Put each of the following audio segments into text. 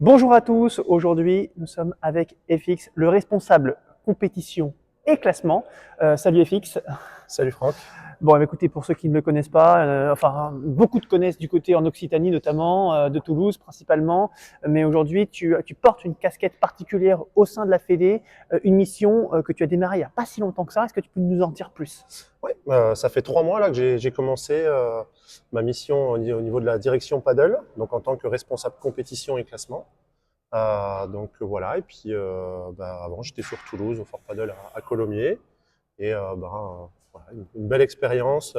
Bonjour à tous, aujourd'hui nous sommes avec FX, le responsable compétition et classement. Salut FX. Salut Franck. Bon, écoutez, pour ceux qui ne me connaissent pas, beaucoup te connaissent du côté en Occitanie notamment, de Toulouse principalement, mais aujourd'hui tu portes une casquette particulière au sein de la Fédé, une mission que tu as démarrée il n'y a pas si longtemps que ça. Est-ce que tu peux nous en dire plus? Oui, ça fait 3 mois là que j'ai commencé ma mission au niveau de la direction paddle, donc en tant que responsable compétition et classement. Voilà, et puis avant j'étais sur Toulouse au Fort Paddle à Colomiers, et voilà, une belle expérience.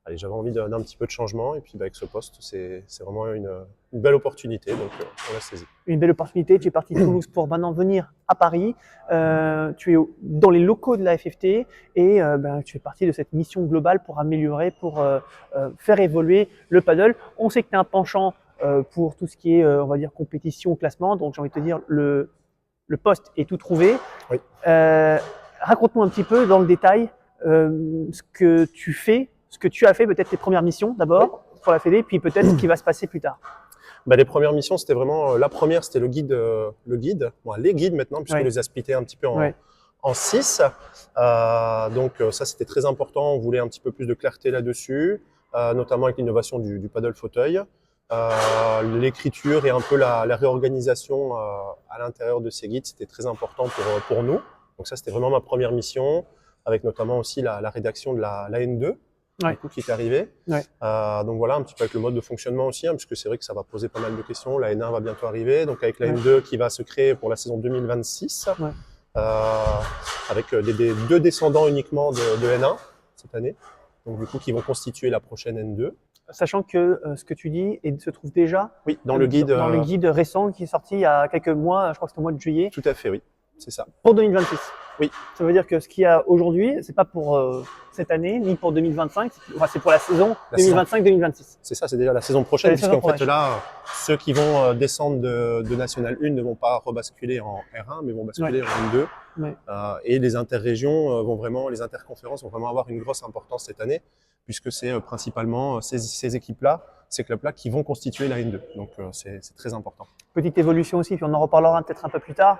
Allez, j'avais envie d'un petit peu de changement, et puis avec ce poste c'est vraiment une belle opportunité, donc on l'a saisi. Une belle opportunité. Tu es parti de Toulouse pour maintenant venir à Paris. Tu es dans les locaux de la FFT et tu fais partie de cette mission globale pour améliorer, pour faire évoluer le paddle. On sait que tu as un penchant pour tout ce qui est, on va dire, compétition, classement. Donc, j'ai envie de te dire, le poste est tout trouvé. Oui. Raconte-nous un petit peu dans le détail ce que tu fais, ce que tu as fait, peut-être tes premières missions d'abord pour la Fédé, puis peut-être ce qui va se passer plus tard. Les premières missions, c'était vraiment la première, c'était le guide, bon, les guides maintenant, puisqu'on les a splittés un petit peu en 6. Donc ça, c'était très important. On voulait un petit peu plus de clarté là-dessus, notamment avec l'innovation du paddle fauteuil, l'écriture et un peu la réorganisation à l'intérieur de ces guides, c'était très important pour nous. Donc ça, c'était vraiment ma première mission, avec notamment aussi la rédaction de la N2. Du coup, qui est arrivé. Donc voilà, un petit peu avec le mode de fonctionnement aussi, puisque c'est vrai que ça va poser pas mal de questions. La N1 va bientôt arriver, donc avec la N2 qui va se créer pour la saison 2026, avec deux descendants uniquement de N1 cette année, donc du coup qui vont constituer la prochaine N2. Sachant que ce que tu dis se trouve déjà dans le guide récent qui est sorti il y a quelques mois, je crois que c'était au mois de juillet. Tout à fait, oui, c'est ça. Pour 2026. Oui. Ça veut dire que ce qu'il y a aujourd'hui, c'est pas pour cette année, ni pour 2025, c'est pour la saison 2025-2026. C'est ça, c'est déjà la saison prochaine, puisqu'en fait là, ceux qui vont descendre de National 1 ne vont pas rebasculer en R1, mais vont basculer en N2. Et les interrégions les interconférences vont vraiment avoir une grosse importance cette année, puisque c'est principalement ces équipes-là, ces clubs-là qui vont constituer la N2. Donc c'est très important. Petite évolution aussi, puis on en reparlera peut-être un peu plus tard,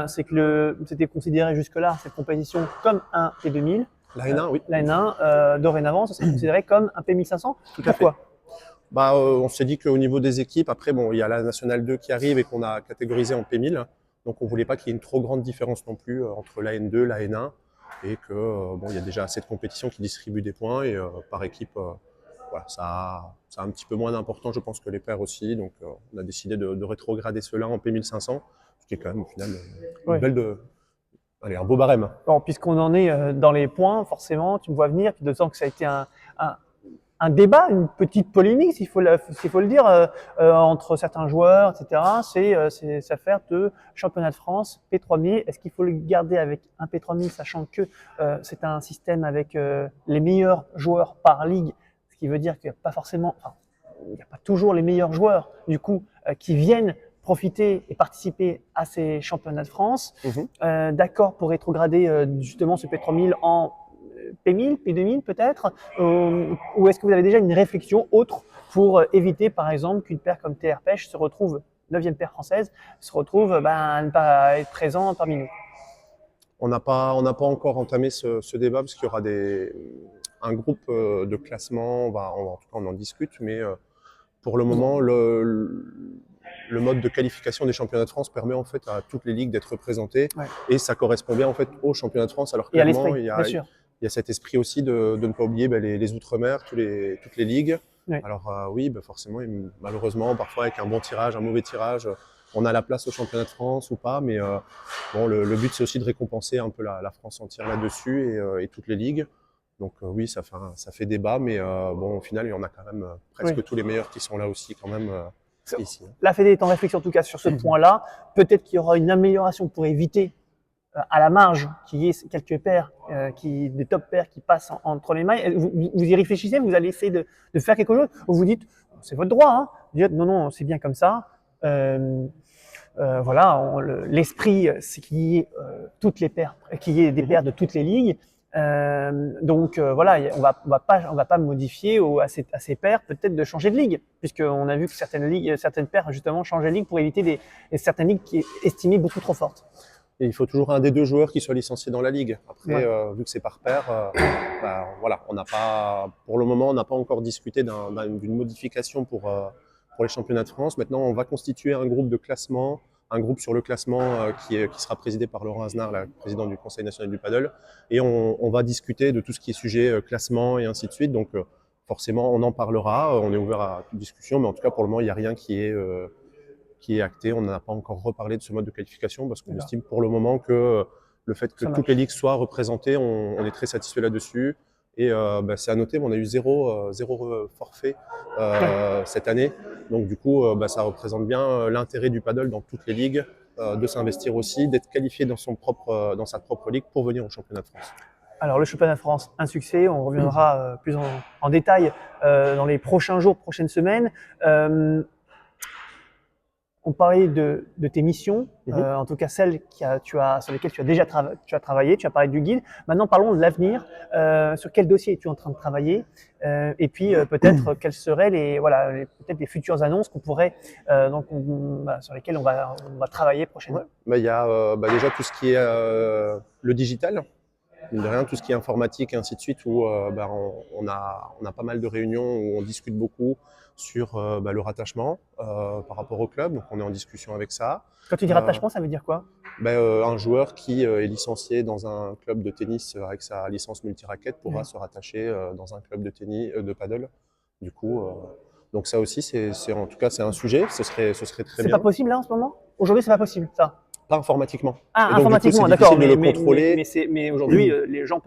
c'est que c'était considéré jusque-là, cette compétition, comme un P2000. La N1, oui. La N1, dorénavant, ça serait considéré comme un P1500. Pourquoi ? On s'est dit qu'au niveau des équipes, après, il y a la Nationale 2 qui arrive et qu'on a catégorisé en P1000. Donc on ne voulait pas qu'il y ait une trop grande différence non plus entre la N2 et la N1. Et il y a déjà assez de compétitions qui distribuent des points, et par équipe, ça a un petit peu moins d'importance, je pense, que les pairs aussi. Donc on a décidé de rétrograder cela en P1500, ce qui est quand même au final un beau barème. Bon, puisqu'on en est dans les points, forcément, tu me vois venir, puis d'autant que ça a été un débat, une petite polémique, s'il faut le dire, entre certains joueurs, etc. C'est cette affaire de championnat de France, P3000. Est-ce qu'il faut le garder avec un P3000, sachant que c'est un système avec les meilleurs joueurs par ligue, ce qui veut dire qu'il n'y a pas forcément, il n'y a pas toujours les meilleurs joueurs, du coup, qui viennent profiter et participer à ces championnats de France. D'accord pour rétrograder justement ce P3000 en P1000, P2000 peut-être, ou est-ce que vous avez déjà une réflexion autre pour éviter par exemple qu'une paire comme TR Pêche se retrouve, 9e paire française, se retrouve à ne pas être présent parmi nous? On n'a pas encore entamé ce débat, parce qu'il y aura un groupe de classement, en tout cas on en discute, mais pour le moment, le mode de qualification des championnats de France permet en fait à toutes les ligues d'être représentées, et ça correspond bien en fait aux championnats de France. Alors clairement, il y a cet esprit aussi de ne pas oublier les Outre-mer, toutes les ligues. Alors forcément, malheureusement, parfois avec un bon tirage, un mauvais tirage, on a la place au championnat de France ou pas, mais le but c'est aussi de récompenser un peu la France entière là-dessus, et toutes les ligues. Donc oui, ça fait débat, mais au final, il y en a quand même presque tous les meilleurs qui sont là aussi quand même ici. La Fédé est en réflexion en tout cas sur ce point-là. Peut-être qu'il y aura une amélioration pour éviter à la marge qu'il y ait quelques paires, des top paires qui passent entre les mailles. Vous y réfléchissez, vous allez essayer de faire quelque chose, ou vous dites, c'est votre droit, hein, vous dites, non, c'est bien comme ça. L'esprit, c'est qu'il y ait toutes les paires, qu'il y ait des paires de toutes les ligues. Donc voilà, on va pas modifier à ces paires peut-être de changer de ligue, puisqu'on a vu que certaines paires justement changeaient de ligue pour éviter certaines ligues qui est estimées beaucoup trop fortes. Et il faut toujours un des deux joueurs qui soit licencié dans la ligue. Après, Ouais. vu que c'est par paire, voilà, pour le moment, on n'a pas encore discuté d'une modification pour les championnats de France. Maintenant, on va constituer un groupe de classement, un groupe sur le classement qui sera présidé par Laurent Aznar, le président du Conseil national du paddle. Et on va discuter de tout ce qui est sujet classement et ainsi de suite. Donc, forcément, on en parlera. On est ouvert à toute discussion, mais en tout cas, pour le moment, il n'y a rien qui est acté. On n'a pas encore reparlé de ce mode de qualification parce qu'on estime pour le moment que le fait que toutes les ligues soient représentées, on est très satisfait là-dessus. Et c'est à noter, mais on a eu zéro forfait cette année. Donc du coup, ça représente bien l'intérêt du paddle dans toutes les ligues, de s'investir aussi, d'être qualifié dans sa propre ligue pour venir au championnat de France. Alors le championnat de France, un succès, on reviendra plus en détail dans les prochains jours, prochaines semaines. On parlait de tes missions, en tout cas celles sur lesquelles tu as déjà travaillé, tu as parlé du guide. Maintenant, parlons de l'avenir. Sur quel dossier es-tu en train de travailler et puis peut-être quelles seraient peut-être les futures annonces qu'on pourrait, sur lesquelles on va travailler prochainement. Il y a déjà tout ce qui est le digital. Mine de rien, tout ce qui est informatique et ainsi de suite, où on a pas mal de réunions où on discute beaucoup sur le rattachement par rapport au club. Donc, on est en discussion avec ça. Quand tu dis rattachement, ça veut dire quoi? Un joueur qui est licencié dans un club de tennis avec sa licence multi-raquette pourra se rattacher dans un club de tennis, de paddle. Du coup, donc ça aussi, en tout cas, c'est un sujet. Ce serait très bien. C'est pas possible là en ce moment? Aujourd'hui, c'est pas possible, ça? Pas informatiquement. Ah, donc, informatiquement, d'accord. Mais aujourd'hui, les joueurs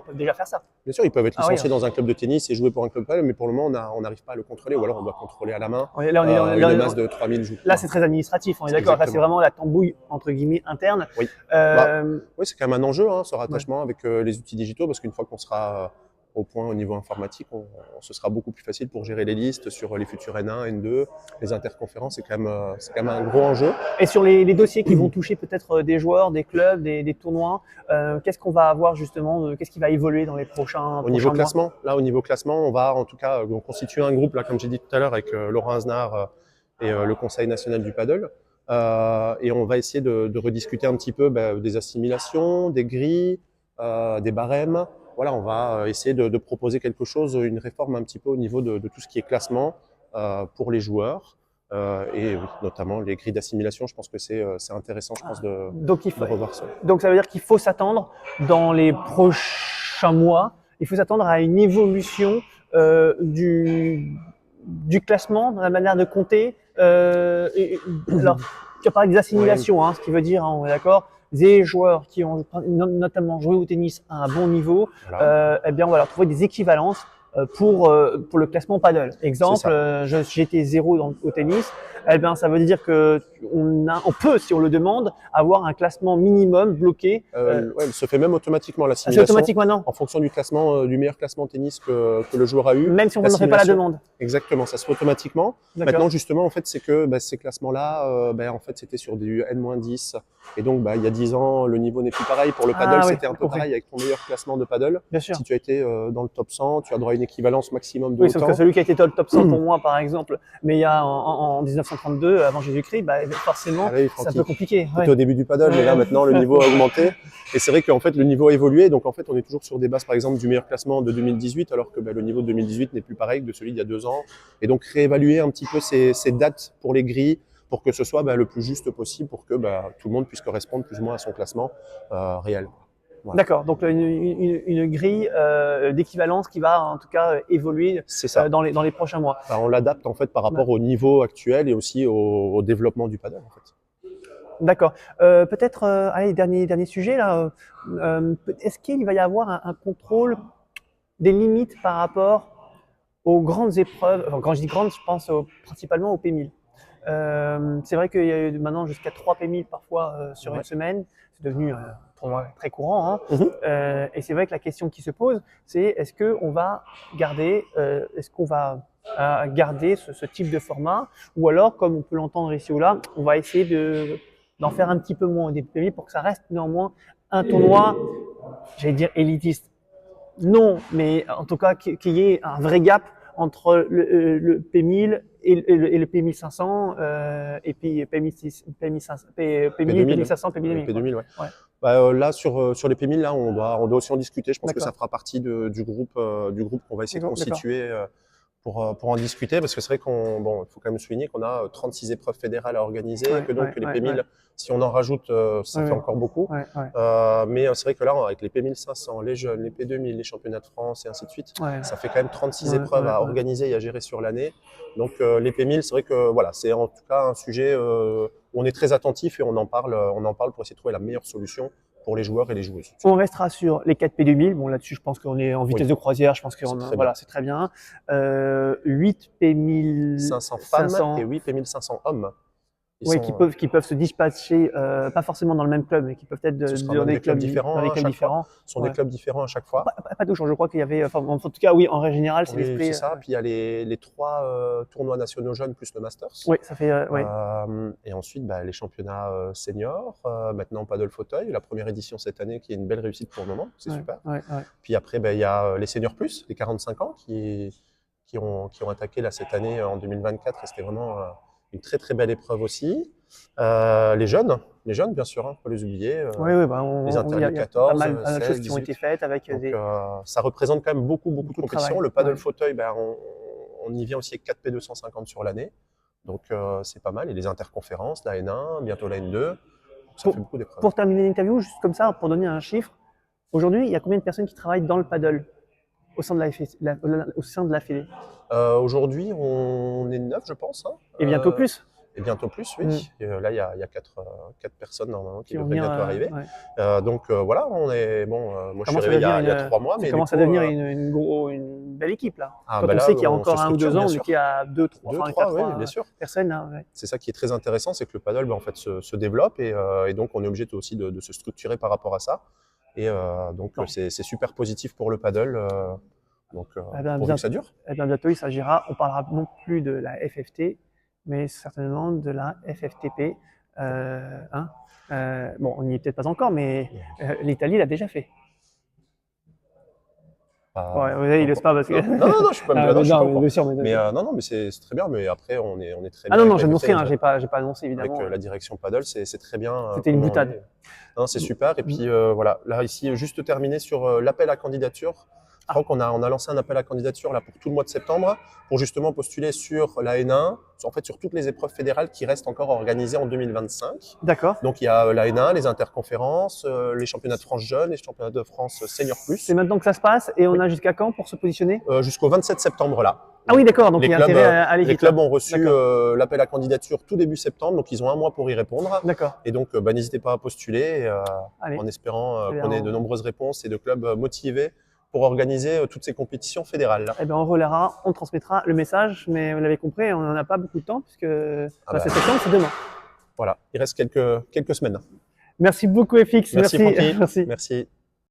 peuvent déjà faire ça. Bien sûr, ils peuvent être licenciés dans un club de tennis et jouer pour un club paddle, mais pour le moment, on n'arrive pas à le contrôler, ou alors on doit contrôler à la main une masse de 3000 joueurs. Là, c'est très administratif, on est d'accord. Là, c'est vraiment la tambouille, entre guillemets, interne. Oui, oui, c'est quand même un enjeu, ce rattachement avec les outils digitaux, parce qu'une fois qu'on sera au point au niveau informatique, ce sera beaucoup plus facile pour gérer les listes sur les futurs N1, N2, les interconférences, c'est quand même un gros enjeu. Et sur les dossiers qui vont toucher peut-être des joueurs, des clubs, des tournois, qu'est-ce qu'on va avoir justement, qu'est-ce qui va évoluer dans les prochains niveau mois? classement, là au niveau classement, on va en tout cas constituer un groupe, là comme j'ai dit tout à l'heure, avec Laurent Aznar et le Conseil national du paddle. Et on va essayer de rediscuter un petit peu des assimilations, des grilles, des barèmes. Voilà, on va essayer de proposer quelque chose, une réforme un petit peu au niveau de tout ce qui est classement pour les joueurs. Et oui, notamment les grilles d'assimilation, je pense que c'est intéressant, je pense, de revoir ça. Donc ça veut dire qu'il faut s'attendre dans les prochains mois, il faut s'attendre à une évolution du classement, dans la manière de compter. Alors, tu as parlé des assimilations, ce qui veut dire, on est d'accord, des joueurs qui ont notamment joué au tennis à un bon niveau, eh bien, on va leur trouver des équivalences pour le classement paddle. Exemple, j'étais 0 au tennis, eh bien, ça veut dire que on peut, si on le demande, avoir un classement minimum bloqué. Elle se fait même automatiquement l'assimilation. C'est automatique maintenant. En fonction du classement, du meilleur classement tennis que le joueur a eu. Même si on ne fait pas la demande. Exactement, ça se fait automatiquement. Maintenant, justement, en fait, c'est que ces classements-là, en fait, c'était sur du N-10. Et donc, il y a 10 ans, le niveau n'est plus pareil. Pour le paddle, c'était un peu pareil avec ton meilleur classement de paddle. Bien sûr. Si tu as été dans le top 100, tu as droit à une équivalence maximum de Oui, sauf que celui qui a été dans le top 100 pour moi, par exemple, mais il y a en 1932, avant Jésus-Christ, forcément, c'est un peu compliqué. C'était au début du paddle, mais là, maintenant, le niveau a augmenté. Et c'est vrai qu'en fait, le niveau a évolué. Donc, en fait, on est toujours sur des bases, par exemple, du meilleur classement de 2018, alors que le niveau de 2018 n'est plus pareil que celui d'il y a 2 ans. Et donc, réévaluer un petit peu ces dates pour les grilles, pour que ce soit le plus juste possible, pour que tout le monde puisse correspondre plus ou moins à son classement réel. Voilà. D'accord, donc une grille d'équivalence qui va en tout cas évoluer dans les prochains mois. On l'adapte en fait par rapport au niveau actuel et aussi au développement du paddle en fait. D'accord. Peut-être, allez, dernier sujet là. Est-ce qu'il va y avoir un contrôle des limites par rapport aux grandes épreuves? Enfin, quand je dis grandes, je pense principalement au P1000. C'est vrai qu'il y a eu maintenant jusqu'à 3 P1000 parfois sur une semaine. C'est devenu pour moi très courant. Et c'est vrai que la question qui se pose, c'est est-ce qu'on va garder, ce type de format, ou alors, comme on peut l'entendre ici ou là, on va essayer d'en faire un petit peu moins des P1000 pour que ça reste néanmoins un tournoi, j'allais dire élitiste. Non, mais en tout cas, qu'il y ait un vrai gap entre le P1000 et le P1500, et puis P1500, P1000 et P1500, P2000. P2000, ouais. Ouais. Bah, là, sur les P1000, là, on doit aussi en discuter. Je pense que ça D'accord. fera partie du groupe qu'on va essayer de D'accord. constituer pour en discuter. Parce que c'est vrai il faut quand même souligner qu'on a 36 épreuves fédérales à organiser, Ouais, que donc ouais, les ouais, P1000, ouais. si on en rajoute, ça Ouais, fait ouais. encore beaucoup. Ouais, ouais. Mais c'est vrai que là, avec les P1500, les jeunes, les P2000, les championnats de France et ainsi de suite, Ouais. ça fait quand même 36 Ouais, épreuves ouais, à ouais. organiser et à gérer sur l'année. Donc les P1000, c'est vrai que voilà, c'est en tout cas un sujet où on est très attentif et on en parle pour essayer de trouver la meilleure solution pour les joueurs et les joueuses. On restera sur les 4 P2000. Bon, là-dessus, je pense qu'on est en vitesse Oui. de croisière. Je pense que Voilà, c'est très bien. 8 500 femmes et P1500. 8 P1500 hommes. Oui, qui peuvent se dispatcher, pas forcément dans le même club, mais qui peuvent être Ce sera dans même des des clubs dans des différents à clubs chaque fois. différents. Ce sont des Ouais. clubs différents à chaque fois. Pas toujours. Je crois qu'il y avait, enfin, en tout cas, oui, en règle générale, c'est Oui, l'esprit. c'est ça. Puis il y a les 3 tournois nationaux jeunes plus le Masters. Oui, ça fait, oui. Et ensuite, les championnats seniors. Maintenant, paddle fauteuil, la première édition cette année qui est une belle réussite pour le moment. C'est Ouais, super. ouais, ouais. Puis après, il y a les seniors plus, les 45 ans qui ont attaqué là cette année en 2024. Et c'était vraiment une très très belle épreuve aussi. Les jeunes, bien sûr, hein, faut pas les oublier. Oui, oui, Les il y a interdits pas 14, mal de 16, choses qui ont 18. été faites avec Donc ça représente quand même beaucoup de beaucoup de compétitions. travail. Le paddle Ouais. fauteuil, on y vient aussi avec 4 P250 sur l'année. Donc c'est pas mal. Et les interconférences, la N1, bientôt la N2. Ça fait beaucoup d'épreuves. Pour terminer l'interview, juste comme ça, pour donner un chiffre, aujourd'hui, il y a combien de personnes qui travaillent dans le paddle au sein de au sein de la Fédé? Aujourd'hui, on est 9, je pense. Hein. Et bientôt plus. Et bientôt plus, oui. Et, là, il y a 4 personnes normalement qui Vont devraient venir, bientôt arriver. ouais. Donc voilà, on est bon. Moi, je suis Commence à arrivé devenir il y a 3 mois, ça mais commence du à coup, devenir une belle équipe là. ah, Quand on là, sait qu'il y a on se encore 1 ou 2 structure, ans, bien on sûr. était à 2, 3, 2, enfin, 3, oui, 3 bien sûr. personnes là. Ouais. C'est ça qui est très intéressant, c'est que le paddle, en fait, se développe et donc on est obligé aussi de se structurer par rapport à ça. Et donc Bon. c'est super positif pour le paddle. Donc pourvu que ça dure. Eh bien, bientôt, il s'agira, on parlera non plus de la FFT, mais certainement de la FFTP. Hein. Bon, on n'y est peut-être pas encore, mais l'Italie l'a déjà fait. Ouais, ouais, il laisse pas parce que. Non, je suis pas Ah, je suis pas au courant. bien sûr, mais Non, mais c'est très bien. Mais après, on est très ah bien. non, avec la j'annonce rien, FFT, j'ai pas annoncé évidemment. avec la direction paddle, c'est très bien. C'était une comment on boutade. est. Non, c'est super. Et puis voilà, là ici, juste terminer sur l'appel à candidature. Je crois qu'on a lancé un appel à candidature là pour tout le mois de septembre pour justement postuler sur la N1, en fait sur toutes les épreuves fédérales qui restent encore organisées en 2025. D'accord. Donc il y a la N1, les interconférences, les championnats de France jeunes, les championnats de France senior plus. C'est maintenant que ça se passe et on a jusqu'à quand pour se positionner? Jusqu'au 27 septembre là. Ah oui, d'accord, donc il y a intérêt à aller vite. Les clubs ont reçu l'appel à candidature tout début septembre, donc ils ont 1 mois pour y répondre. D'accord. Et donc n'hésitez pas à postuler en espérant qu'on ait de nombreuses réponses et de clubs motivés pour organiser toutes ces compétitions fédérales. Eh bien, on relaiera, on transmettra le message, mais vous l'avez compris, on n'en a pas beaucoup de temps puisque c'est septembre, c'est demain. Voilà, il reste quelques semaines. Merci beaucoup FX. Merci Francky. Merci. Merci.